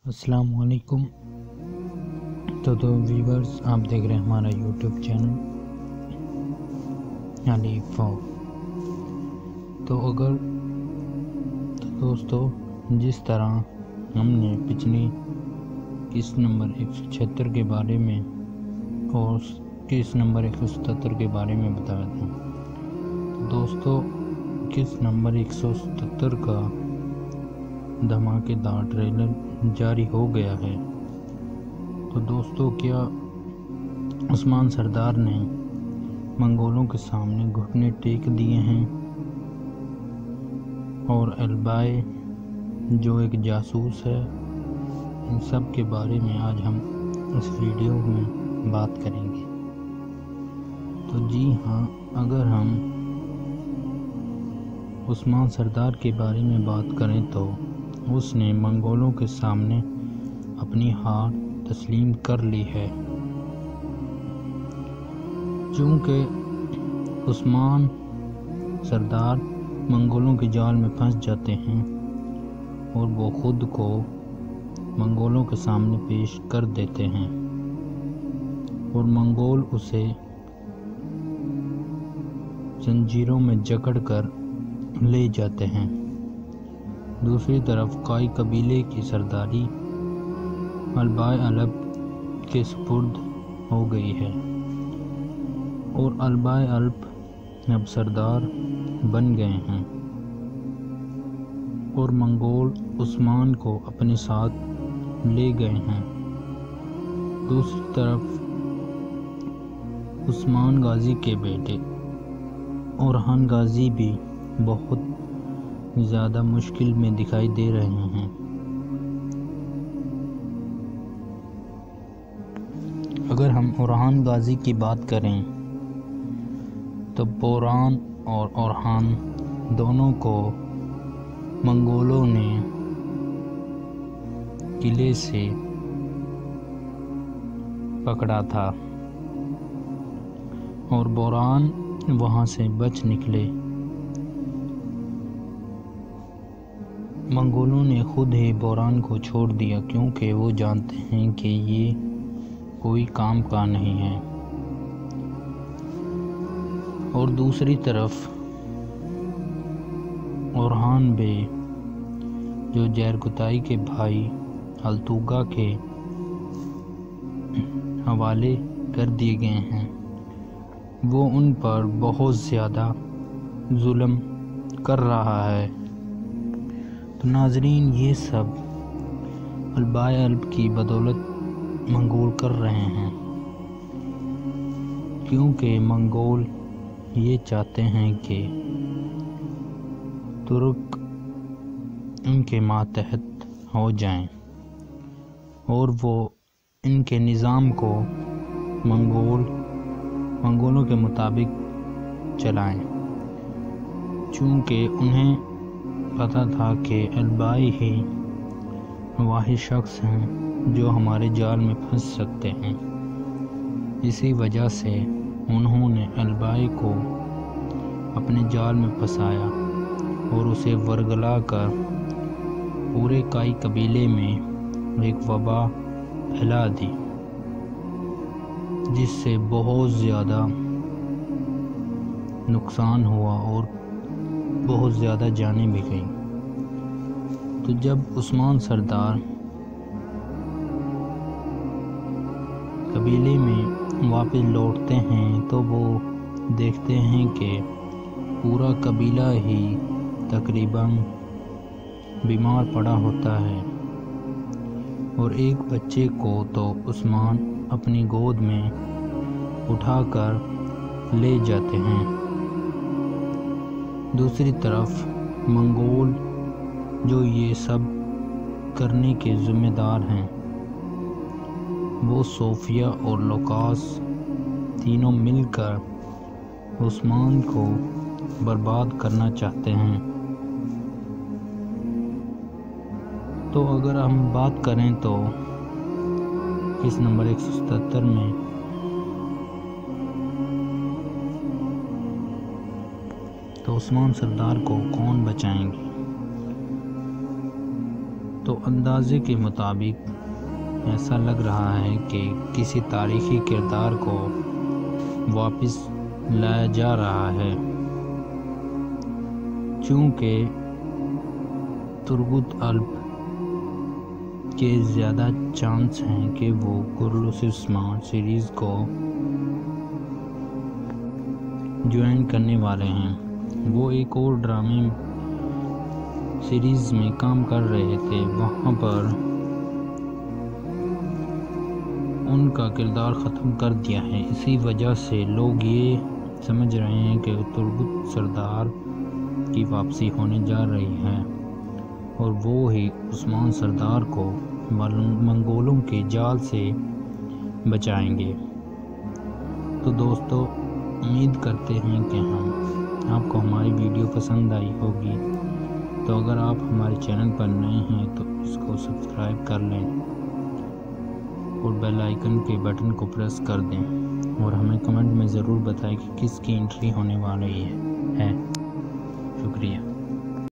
अस्सलाम वालेकुम। तो व्यूवर्स, आप देख रहे हैं हमारा यूट्यूब चैनल अलीफ। तो दोस्तों, जिस तरह हमने पिछली किस्त नंबर 176 के बारे में और किस्त नंबर 177 के बारे में बताया था, तो दोस्तों किस्त नंबर 177 का धमाकेदार ट्रेलर जारी हो गया है। तो दोस्तों, क्या उस्मान सरदार ने मंगोलों के सामने घुटने टेक दिए हैं और अल्बाई जो एक जासूस है, इन सब के बारे में आज हम इस वीडियो में बात करेंगे। तो जी हाँ, अगर हम उस्मान सरदार के बारे में बात करें तो उसने मंगोलों के सामने अपनी हार तस्लीम कर ली है। चूँकि उस्मान सरदार मंगोलों के जाल में फंस जाते हैं और वो खुद को मंगोलों के सामने पेश कर देते हैं और मंगोल उसे जंजीरों में जकड़कर ले जाते हैं। दूसरी तरफ काई कबीले की सरदारी अल्बाई अलब के सुपुर्द हो गई है और अल्बाई अलब अब सरदार बन गए हैं और मंगोल उस्मान को अपने साथ ले गए हैं। दूसरी तरफ उस्मान गाजी के बेटे ओरहान गाजी भी बहुत ज़्यादा मुश्किल में दिखाई दे रहे हैं। अगर हम ओरहान गाजी की बात करें तो बोरान और ओरहान दोनों को मंगोलों ने किले से पकड़ा था और बोरान वहां से बच निकले। मंगोलों ने खुद ही बोरान को छोड़ दिया क्योंकि वो जानते हैं कि ये कोई काम का नहीं है। और दूसरी तरफ ओरहान बे जो जैरकुताई के भाई अल्तुगा के हवाले कर दिए गए हैं, वो उन पर बहुत ज़्यादा जुल्म कर रहा है। तो नाजरीन, ये सब अल्बाई अलब की बदौलत मंगोल कर रहे हैं, क्योंकि मंगोल ये चाहते हैं कि तुर्क इनके मातहत हो जाएं और वो इनके निज़ाम को मंगोलों के मुताबिक चलाएं। चूँकि उन्हें पता था कि अल्बाई ही वाहिद शख्स हैं जो हमारे जाल में फंस सकते हैं। इसी वजह से उन्होंने अल्बाई को अपने जाल में फंसाया और उसे वरगला कर पूरे काई कबीले में एक वबा फैला दी, जिससे बहुत ज़्यादा नुकसान हुआ और बहुत ज़्यादा जानें भी गईं। तो जब उस्मान सरदार कबीले में वापस लौटते हैं तो वो देखते हैं कि पूरा कबीला ही तकरीबन बीमार पड़ा होता है और एक बच्चे को तो उस्मान अपनी गोद में उठाकर ले जाते हैं। दूसरी तरफ मंगोल जो ये सब करने के ज़िम्मेदार हैं, वो सोफिया और लोकास तीनों मिलकर उस्मान को बर्बाद करना चाहते हैं। तो अगर हम बात करें तो किस्त नंबर 177 में तो उस्मान सरदार को कौन बचाएंगे? تو اندازے کے مطابق ایسا لگ رہا ہے کہ کسی تاریخی کردار کو واپس لایا جا رہا ہے، چونکہ ترگت الپ کے زیادہ چانس ہیں کہ وہ گورلوس عثمان سیریز کو جوائن کرنے والے ہیں۔ وہ ایک اور ڈرامے سیریز میں کام کر رہے تھے، وہاں پر ان کا کردار ختم کر دیا ہے۔ اسی وجہ سے لوگ یہ سمجھ رہے ہیں کہ ترگت سردار کی واپسی ہونے جا رہی ہے اور وہ ہی عثمان سردار کو منگولوں کے جال سے بچائیں گے۔ تو دوستو، امید کرتے ہیں کہ آپ کو ہماری ویڈیو پسند آئی ہوگی۔ تو اگر آپ ہمارے چینل پر نئے ہیں تو اس کو سبسکرائب کر لیں اور بیل آئیکن کے بٹن کو پریس کر دیں، اور ہمیں کمنٹ میں ضرور بتائیں کہ کس کی انٹری ہونے والی ہے۔ شکریہ۔